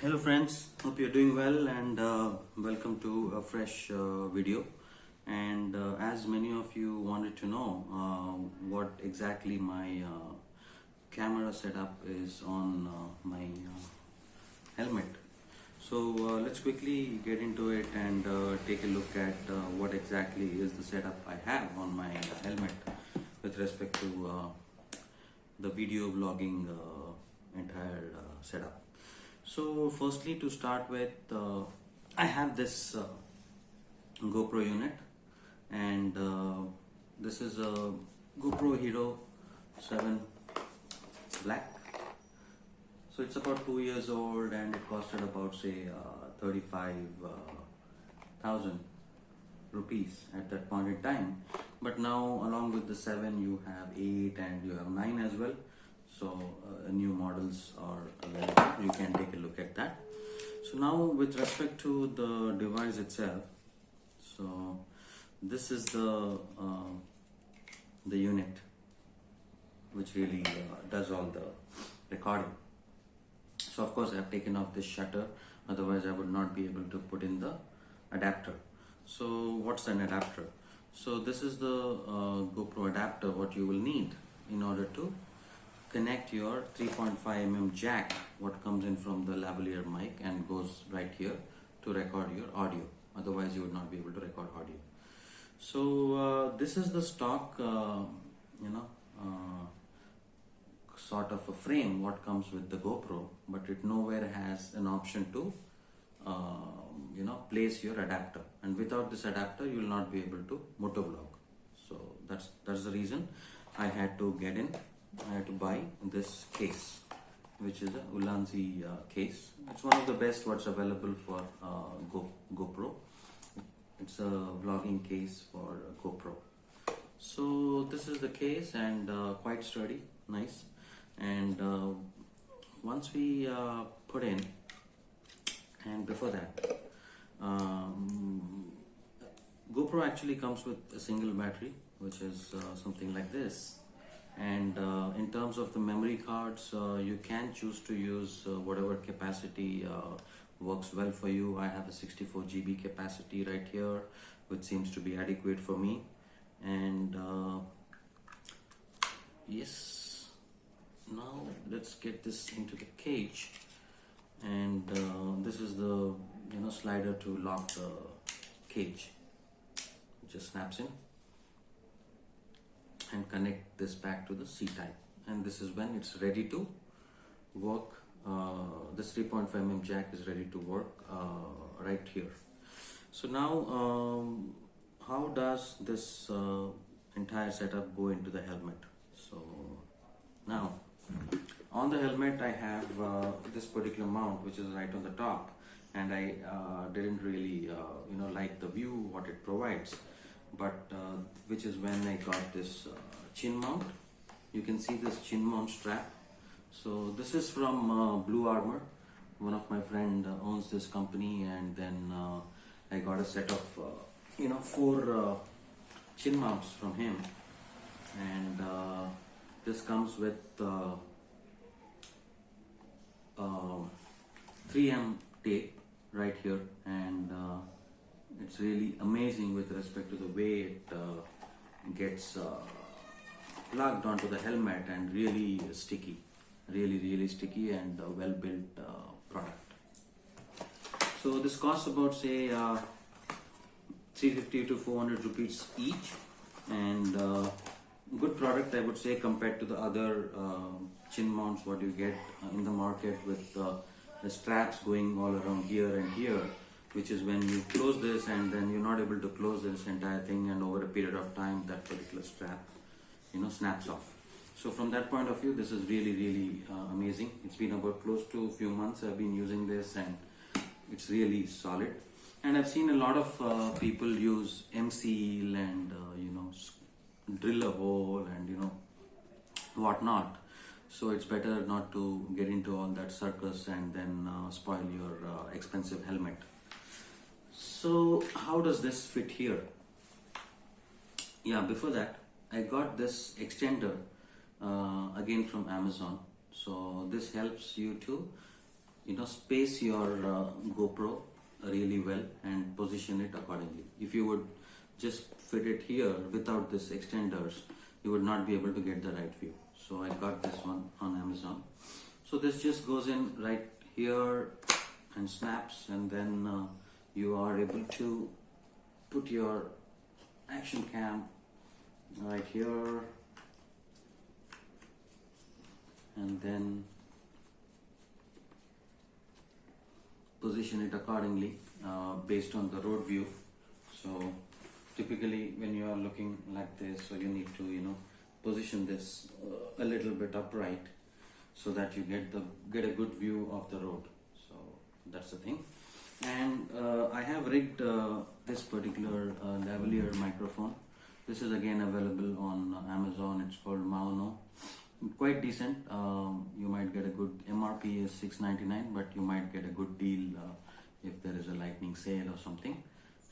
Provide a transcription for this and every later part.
Hello friends, hope you're doing well and welcome to a fresh video. And as many of you wanted to know what exactly my camera setup is on my helmet. So let's quickly get into it and take a look at what exactly is the setup I have on my helmet with respect to the video vlogging entire setup. So firstly, to start with, I have this GoPro unit, and this is a GoPro Hero 7 Black. So it's about 2 years old and it costed about say 35,000 rupees at that point in time. But now along with the 7 you have 8 and you have 9 as well. So new models are available. You can take a look at that. So now with respect to the device itself, so this is the unit which really does all the recording. So of course I have taken off this shutter, otherwise I would not be able to put in the adapter. So what's an adapter? So this is the GoPro adapter what you will need in order to connect your 3.5mm jack what comes in from the lavalier mic and goes right here to record your audio. Otherwise you would not be able to record audio. So this is the stock sort of a frame what comes with the GoPro, but it nowhere has an option to place your adapter, and without this adapter you will not be able to MotoVlog. So that's the reason I had to buy this case, which is a Ulanzi case. It's one of the best what's available for GoPro. It's a vlogging case for GoPro. So this is the case, and quite sturdy, nice. And once we put in, and before that, GoPro actually comes with a single battery, which is something like this. And in terms of the memory cards, you can choose to use whatever capacity works well for you. I have a 64 GB capacity right here, which seems to be adequate for me. And yes, now let's get this into the cage. And this is the slider to lock the cage. It just snaps in and connect this back to the C-type, and this is when it's ready to work. This 3.5mm jack is ready to work right here. So now how does this entire setup go into the helmet? So now on the helmet I have this particular mount which is right on the top, and I didn't really like the view what it provides, but which is when I got this chin mount. You can see this chin mount strap. So this is from Blue Armor. One of my friend owns this company, and then I got a set of 4 chin mounts from him, and this comes with 3M tape right here, and it's really amazing with respect to the way it gets plugged onto the helmet, and really sticky, really sticky, and well built product. So this costs about say 350 to 400 rupees each, and good product I would say compared to the other chin mounts what you get in the market with the straps going all around here and here, which is when you close this and then you're not able to close this entire thing, and over a period of time that particular strap snaps off. So from that point of view, this is really amazing. It's been about close to a few months I've been using this, and it's really solid. And I've seen a lot of people use M-seal and drill a hole and whatnot. So it's better not to get into all that circus and then spoil your expensive helmet. So how does this fit here? Yeah, before that I got this extender again from Amazon. So this helps you to space your GoPro really well and position it accordingly. If you would just fit it here without this extenders, you would not be able to get the right view. So I got this one on Amazon. So this just goes in right here and snaps, and then you are able to put your action cam right here, and then position it accordingly based on the road view. So typically when you are looking like this, so you need to position this a little bit upright so that you get a good view of the road. So that's the thing. And I have rigged this particular lavalier microphone. This is again available on Amazon. It's called Mauno. Quite decent. You might get a good MRP is $6.99, but you might get a good deal if there is a lightning sale or something.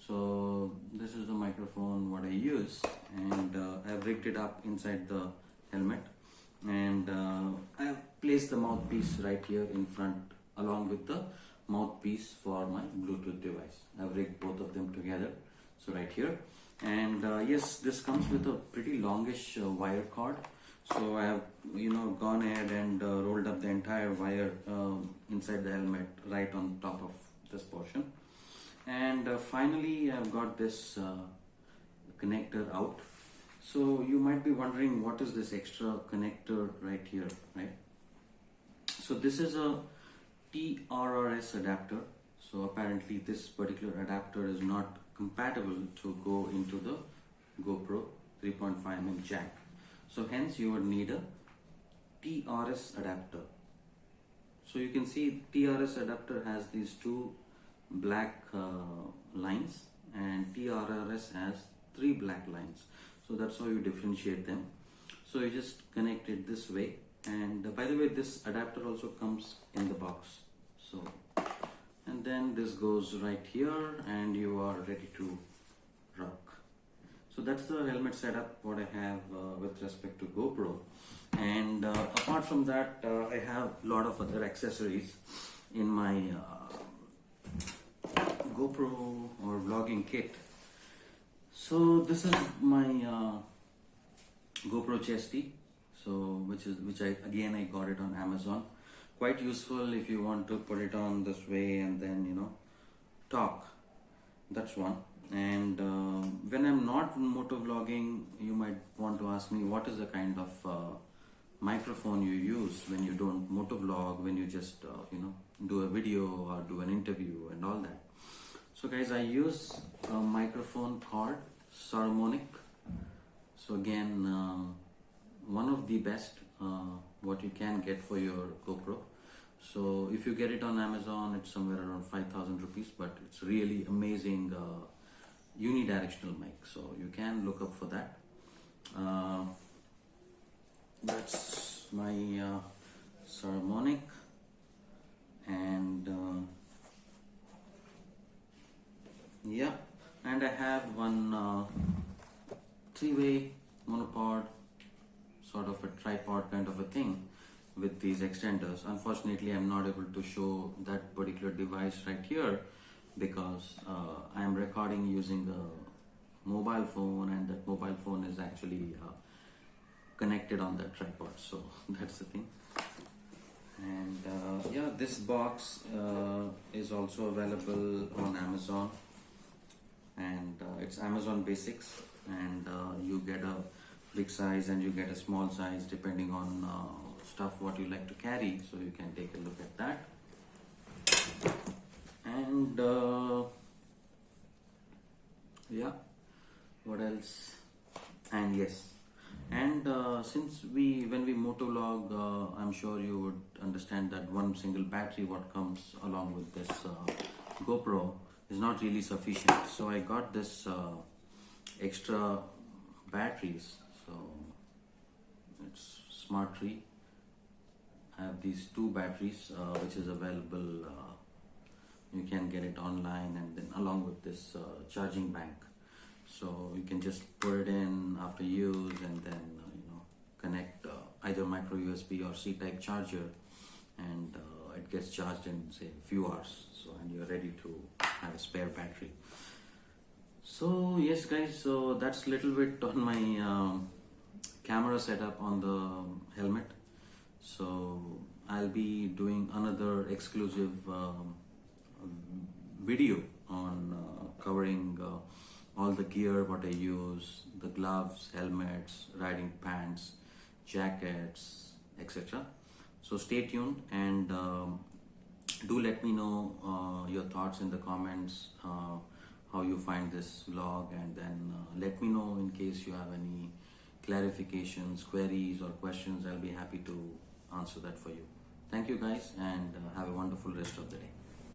So this is the microphone what I use, and I have rigged it up inside the helmet, and I have placed the mouthpiece right here in front along with the mouthpiece for my Bluetooth device. I have rigged both of them together, so right here. And yes, this comes with a pretty longish wire cord. So I have gone ahead and rolled up the entire wire inside the helmet right on top of this portion. And finally I've got this connector out. So you might be wondering, what is this extra connector right here, right? So this is a Trrs adapter. So apparently this particular adapter is not compatible to go into the GoPro 3.5mm jack. So hence you would need a Trrs adapter. So you can see Trrs adapter has these two black lines, and Trrs has three black lines. So that's how you differentiate them. So you just connect it this way. And by the way, this adapter also comes in the box. So, and then this goes right here, and you are ready to rock. So that's the helmet setup what I have with respect to GoPro. And apart from that, I have a lot of other accessories in my GoPro or vlogging kit. So this is my Gopro Chesty, so which I got it on Amazon. Quite useful if you want to put it on this way and then talk. That's one. And when I'm not motovlogging, you might want to ask me, what is the kind of microphone you use when you don't motovlog, when you just do a video or do an interview and all that. So guys, I use a microphone called Harmonic. So again, one of the best what you can get for your GoPro. So if you get it on Amazon, it's somewhere around 5,000 rupees, but it's really amazing unidirectional mic. So you can look up for that. That's my Harmonic, and yeah, and I have one three-way monopod, sort of a tripod kind of a thing with these extenders. Unfortunately, I'm not able to show that particular device right here because I am recording using a mobile phone, and that mobile phone is actually connected on that tripod. So that's the thing. And yeah, this box is also available on Amazon, and it's Amazon Basics, and you get a big size and you get a small size depending on stuff what you like to carry. So you can take a look at that. And yeah, what else? And yes, and since when we motovlog, I'm sure you would understand that one single battery what comes along with this GoPro is not really sufficient. So I got this extra batteries. So it's Smart Tree. I have these two batteries which is available. You can get it online, and then along with this charging bank. So you can just put it in after use, and then connect either micro USB or C-type charger, and it gets charged in say a few hours. So and you're ready to have a spare battery. So yes guys, so that's a little bit on my camera setup on the helmet. So I'll be doing another exclusive video on covering all the gear what I use, the gloves, helmets, riding pants, jackets, etc. So stay tuned and do let me know your thoughts in the comments, how you find this vlog, and then let me know in case you have any clarifications, queries or questions. I'll be happy to answer that for you. Thank you guys, and have a wonderful rest of the day.